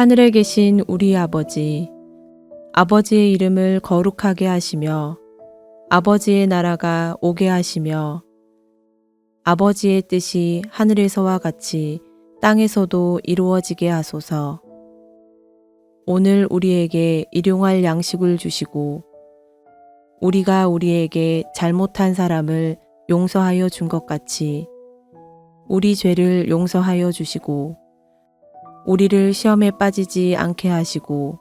하늘에 계신 우리 아버지, 아버지의 이름을 거룩하게 하시며 아버지의 나라가 오게 하시며 아버지의 뜻이 하늘에서와 같이 땅에서도 이루어지게 하소서. 오늘 우리에게 일용할 양식을 주시고 우리가 우리에게 잘못한 사람을 용서하여 준 것 같이 우리 죄를 용서하여 주시고 우리를 시험에 빠지지 않게 하시고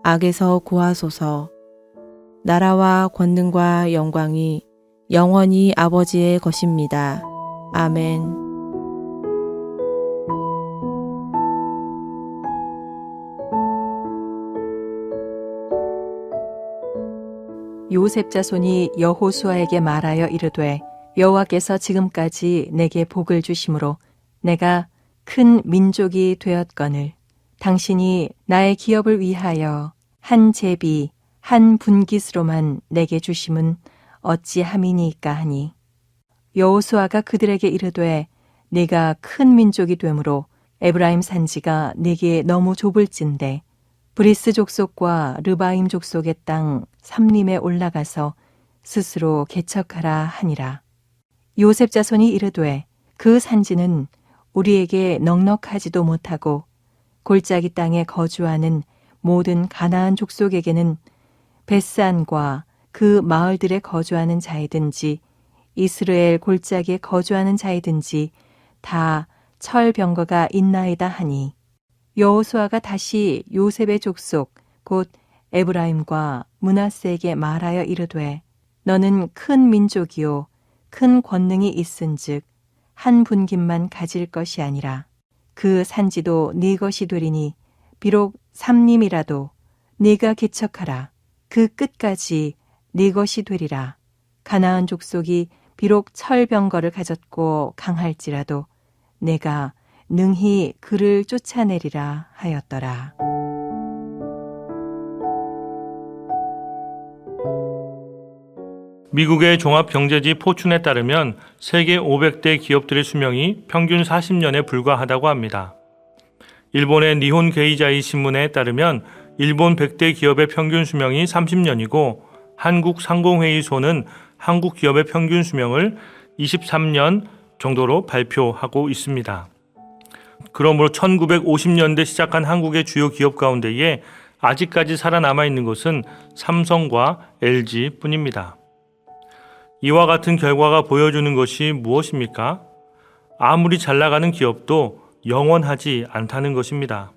악에서 구하소서. 나라와 권능과 영광이 영원히 아버지의 것입니다. 아멘. 요셉 자손이 여호수아에게 말하여 이르되 여호와께서 지금까지 내게 복을 주심으로 내가 큰 민족이 되었거늘 당신이 나의 기업을 위하여 한 제비 한 분깃으로만 내게 주심은 어찌함이니까 하니 여호수아가 그들에게 이르되 네가 큰 민족이 되므로 에브라임 산지가 네게 너무 좁을진대 브리스 족속과 르바임 족속의 땅 삼림에 올라가서 스스로 개척하라 하니라. 요셉 자손이 이르되 그 산지는 우리에게 넉넉하지도 못하고 골짜기 땅에 거주하는 모든 가나안 족속에게는 벳산과 그 마을들에 거주하는 자이든지 이스라엘 골짜기에 거주하는 자이든지 다 철병거가 있나이다 하니 여호수아가 다시 요셉의 족속 곧 에브라임과 므낫세에게 말하여 이르되 너는 큰 민족이요 큰 권능이 있은즉 한 분깃만 가질 것이 아니라 그 산지도 네 것이 되리니 비록 삼림이라도 네가 개척하라. 그 끝까지 네 것이 되리라. 가나안 족속이 비록 철병거를 가졌고 강할지라도 내가 능히 그를 쫓아내리라 하였더라. 미국의 종합경제지 포춘에 따르면 세계 500대 기업들의 수명이 평균 40년에 불과하다고 합니다. 일본의 니혼 게이자이 신문에 따르면 일본 100대 기업의 평균 수명이 30년이고 한국상공회의소는 한국 기업의 평균 수명을 23년 정도로 발표하고 있습니다. 그러므로 1950년대 시작한 한국의 주요 기업 가운데에 아직까지 살아남아 있는 것은 삼성과 LG 뿐입니다. 이와 같은 결과가 보여주는 것이 무엇입니까? 아무리 잘 나가는 기업도 영원하지 않다는 것입니다.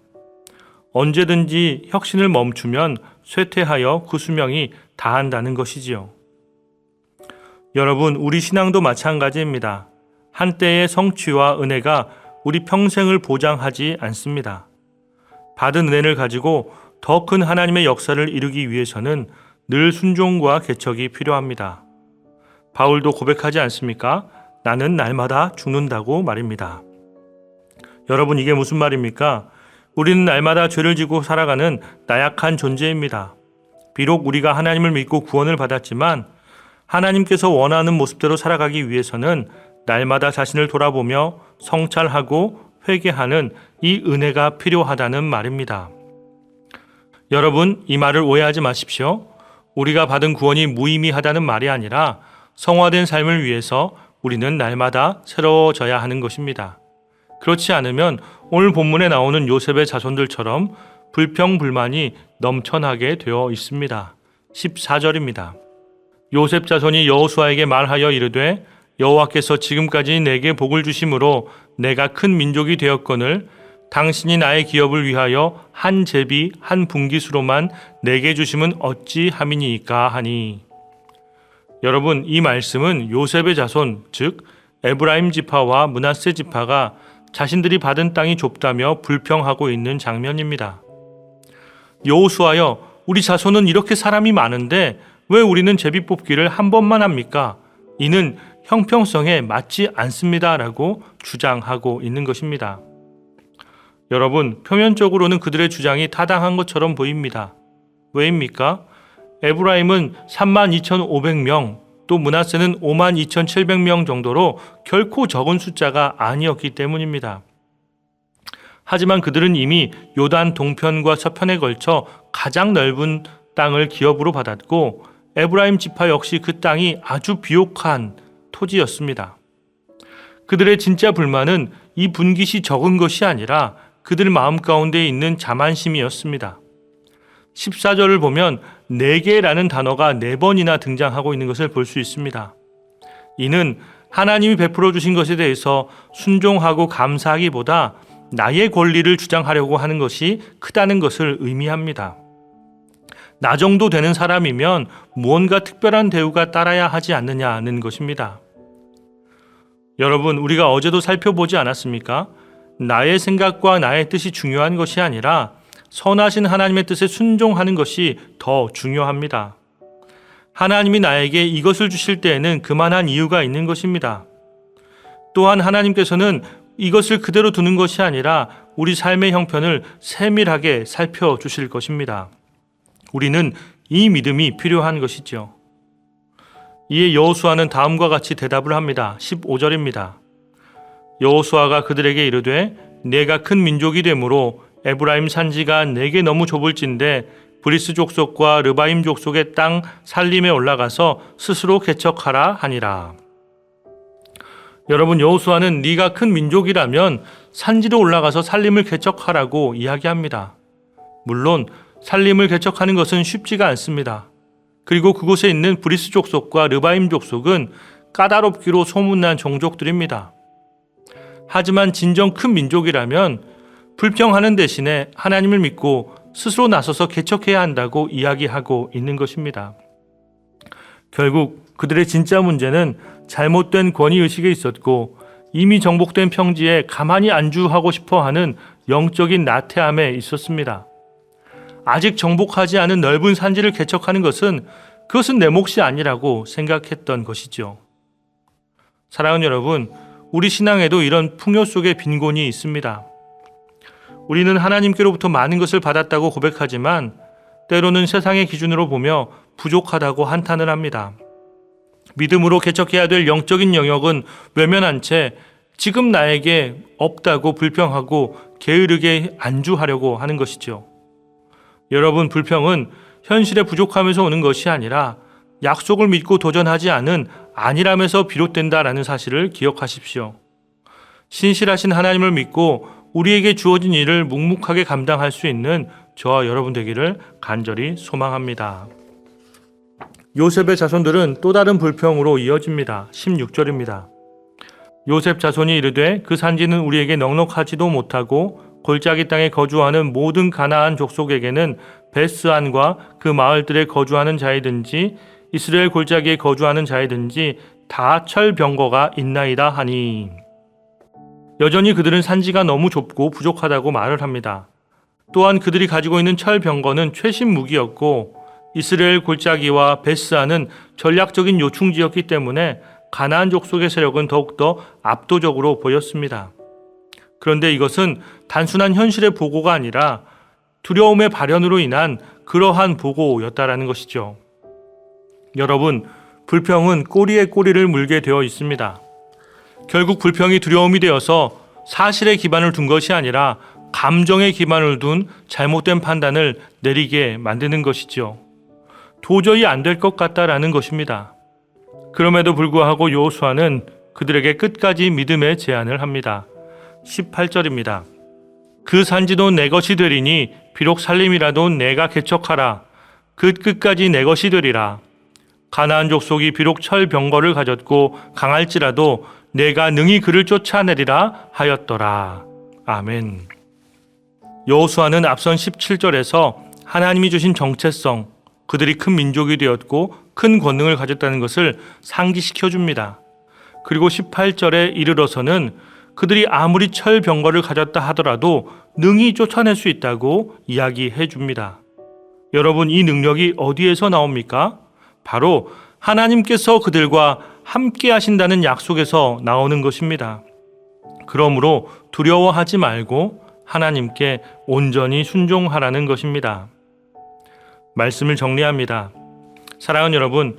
언제든지 혁신을 멈추면 쇠퇴하여 그 수명이 다한다는 것이지요. 여러분, 우리 신앙도 마찬가지입니다. 한때의 성취와 은혜가 우리 평생을 보장하지 않습니다. 받은 은혜를 가지고 더 큰 하나님의 역사를 이루기 위해서는 늘 순종과 개척이 필요합니다. 바울도 고백하지 않습니까? 나는 날마다 죽는다고 말입니다. 여러분, 이게 무슨 말입니까? 우리는 날마다 죄를 지고 살아가는 나약한 존재입니다. 비록 우리가 하나님을 믿고 구원을 받았지만 하나님께서 원하는 모습대로 살아가기 위해서는 날마다 자신을 돌아보며 성찰하고 회개하는 이 은혜가 필요하다는 말입니다. 여러분, 이 말을 오해하지 마십시오. 우리가 받은 구원이 무의미하다는 말이 아니라 성화된 삶을 위해서 우리는 날마다 새로워져야 하는 것입니다. 그렇지 않으면 오늘 본문에 나오는 요셉의 자손들처럼 불평불만이 넘쳐나게 되어 있습니다. 14절입니다. 요셉 자손이 여호수아에게 말하여 이르되 여호와께서 지금까지 내게 복을 주심으로 내가 큰 민족이 되었거늘 당신이 나의 기업을 위하여 한 제비 한 분깃으로만 내게 주심은 어찌함이니까 하니. 여러분, 이 말씀은 요셉의 자손, 즉 에브라임 지파와 므낫세 지파가 자신들이 받은 땅이 좁다며 불평하고 있는 장면입니다. 여호수아여, 우리 자손은 이렇게 사람이 많은데 왜 우리는 제비 뽑기를 한 번만 합니까? 이는 형평성에 맞지 않습니다. 라고 주장하고 있는 것입니다. 여러분, 표면적으로는 그들의 주장이 타당한 것처럼 보입니다. 왜입니까? 에브라임은 32,500명, 또 므낫세는 52,700명 정도로 결코 적은 숫자가 아니었기 때문입니다. 하지만 그들은 이미 요단 동편과 서편에 걸쳐 가장 넓은 땅을 기업으로 받았고 에브라임 지파 역시 그 땅이 아주 비옥한 토지였습니다. 그들의 진짜 불만은 이 분깃이 적은 것이 아니라 그들 마음 가운데 있는 자만심이었습니다. 14절을 보면 내게라는 단어가 4번이나 등장하고 있는 것을 볼 수 있습니다. 이는 하나님이 베풀어 주신 것에 대해서 순종하고 감사하기보다 나의 권리를 주장하려고 하는 것이 크다는 것을 의미합니다. 나 정도 되는 사람이면 무언가 특별한 대우가 따라야 하지 않느냐는 것입니다. 여러분, 우리가 어제도 살펴보지 않았습니까? 나의 생각과 나의 뜻이 중요한 것이 아니라 선하신 하나님의 뜻에 순종하는 것이 더 중요합니다. 하나님이 나에게 이것을 주실 때에는 그만한 이유가 있는 것입니다. 또한 하나님께서는 이것을 그대로 두는 것이 아니라 우리 삶의 형편을 세밀하게 살펴주실 것입니다. 우리는 이 믿음이 필요한 것이죠. 이에 여호수아는 다음과 같이 대답을 합니다. 15절입니다. 여호수아가 그들에게 이르되 내가 큰 민족이 되므로 에브라임 산지가 내게 너무 좁을진데 브리스 족속과 르바임 족속의 땅 살림에 올라가서 스스로 개척하라 하니라. 여러분, 여호수아는 네가 큰 민족이라면 산지로 올라가서 살림을 개척하라고 이야기합니다. 물론 살림을 개척하는 것은 쉽지가 않습니다. 그리고 그곳에 있는 브리스 족속과 르바임 족속은 까다롭기로 소문난 종족들입니다. 하지만 진정 큰 민족이라면 불평하는 대신에 하나님을 믿고 스스로 나서서 개척해야 한다고 이야기하고 있는 것입니다. 결국 그들의 진짜 문제는 잘못된 권위의식에 있었고 이미 정복된 평지에 가만히 안주하고 싶어하는 영적인 나태함에 있었습니다. 아직 정복하지 않은 넓은 산지를 개척하는 그것은 내 몫이 아니라고 생각했던 것이죠. 사랑하는 여러분, 우리 신앙에도 이런 풍요 속에 빈곤이 있습니다. 우리는 하나님께로부터 많은 것을 받았다고 고백하지만 때로는 세상의 기준으로 보며 부족하다고 한탄을 합니다. 믿음으로 개척해야 될 영적인 영역은 외면한 채 지금 나에게 없다고 불평하고 게으르게 안주하려고 하는 것이죠. 여러분, 불평은 현실의 부족함에서 오는 것이 아니라 약속을 믿고 도전하지 않은 안일함에서 비롯된다라는 사실을 기억하십시오. 신실하신 하나님을 믿고 우리에게 주어진 일을 묵묵하게 감당할 수 있는 저와 여러분 되기를 간절히 소망합니다. 요셉의 자손들은 또 다른 불평으로 이어집니다. 16절입니다. 요셉 자손이 이르되 그 산지는 우리에게 넉넉하지도 못하고 골짜기 땅에 거주하는 모든 가나안 족속에게는 베스안과 그 마을들에 거주하는 자이든지 이스라엘 골짜기에 거주하는 자이든지 다 철병거가 있나이다 하니. 여전히 그들은 산지가 너무 좁고 부족하다고 말을 합니다. 또한 그들이 가지고 있는 철병거는 최신 무기였고 이스라엘 골짜기와 베스안은 전략적인 요충지였기 때문에 가나안 족속의 세력은 더욱더 압도적으로 보였습니다. 그런데 이것은 단순한 현실의 보고가 아니라 두려움의 발현으로 인한 그러한 보고였다라는 것이죠. 여러분, 불평은 꼬리에 꼬리를 물게 되어 있습니다. 결국 불평이 두려움이 되어서 사실에 기반을 둔 것이 아니라 감정에 기반을 둔 잘못된 판단을 내리게 만드는 것이죠. 도저히 안 될 것 같다라는 것입니다. 그럼에도 불구하고 여호수아는 그들에게 끝까지 믿음의 제안을 합니다. 18절입니다. 그 산지도 내 것이 되리니 비록 살림이라도 내가 개척하라. 그 끝까지 내 것이 되리라. 가나안 족속이 비록 철병거를 가졌고 강할지라도 내가 능히 그를 쫓아내리라 하였더라. 아멘. 여호수아는 앞선 17절에서 하나님이 주신 정체성, 그들이 큰 민족이 되었고 큰 권능을 가졌다는 것을 상기시켜 줍니다. 그리고 18절에 이르러서는 그들이 아무리 철병거를 가졌다 하더라도 능히 쫓아낼 수 있다고 이야기해 줍니다. 여러분, 이 능력이 어디에서 나옵니까? 바로 하나님께서 그들과 함께 하신다는 약속에서 나오는 것입니다. 그러므로 두려워하지 말고 하나님께 온전히 순종하라는 것입니다. 말씀을 정리합니다. 사랑하는 여러분,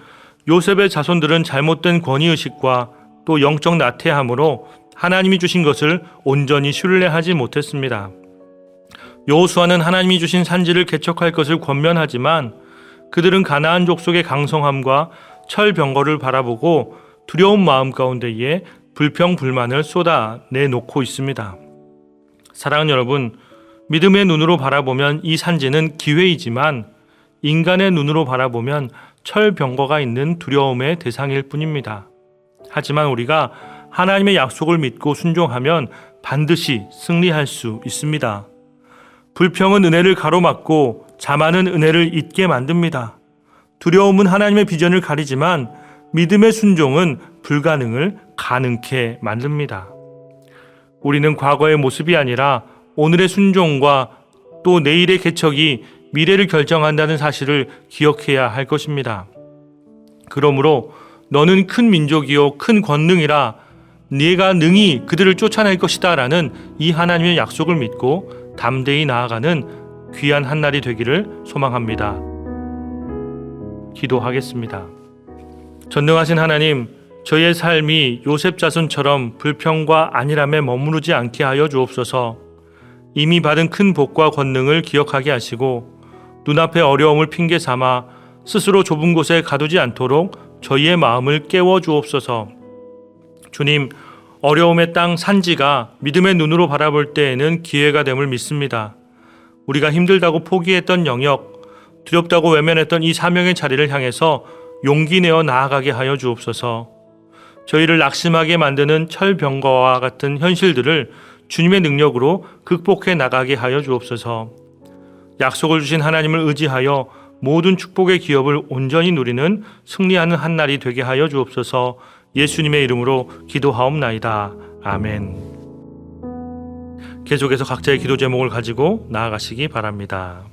요셉의 자손들은 잘못된 권위의식과 또 영적 나태함으로 하나님이 주신 것을 온전히 신뢰하지 못했습니다. 여호수아는 하나님이 주신 산지를 개척할 것을 권면하지만 그들은 가나안 족속의 강성함과 철병거를 바라보고 두려운 마음 가운데에 불평 불만을 쏟아내놓고 있습니다. 사랑하는 여러분, 믿음의 눈으로 바라보면 이 산지는 기회이지만 인간의 눈으로 바라보면 철병거가 있는 두려움의 대상일 뿐입니다. 하지만 우리가 하나님의 약속을 믿고 순종하면 반드시 승리할 수 있습니다. 불평은 은혜를 가로막고 자만은 은혜를 잊게 만듭니다. 두려움은 하나님의 비전을 가리지만 믿음의 순종은 불가능을 가능케 만듭니다. 우리는 과거의 모습이 아니라 오늘의 순종과 또 내일의 개척이 미래를 결정한다는 사실을 기억해야 할 것입니다. 그러므로 너는 큰 민족이요 큰 권능이라 네가 능히 그들을 쫓아낼 것이다 라는 이 하나님의 약속을 믿고 담대히 나아가는 귀한 한날이 되기를 소망합니다. 기도하겠습니다. 전능하신 하나님, 저의 삶이 요셉 자손처럼 불평과 안일함에 머무르지 않게 하여 주옵소서. 이미 받은 큰 복과 권능을 기억하게 하시고 눈앞의 어려움을 핑계 삼아 스스로 좁은 곳에 가두지 않도록 저희의 마음을 깨워 주옵소서. 주님, 어려움의 땅 산지가 믿음의 눈으로 바라볼 때에는 기회가 됨을 믿습니다. 우리가 힘들다고 포기했던 영역, 두렵다고 외면했던 이 사명의 자리를 향해서 용기 내어 나아가게 하여 주옵소서. 저희를 낙심하게 만드는 철병거와 같은 현실들을 주님의 능력으로 극복해 나가게 하여 주옵소서. 약속을 주신 하나님을 의지하여 모든 축복의 기업을 온전히 누리는 승리하는 한날이 되게 하여 주옵소서. 예수님의 이름으로 기도하옵나이다. 아멘. 계속해서 각자의 기도 제목을 가지고 나아가시기 바랍니다.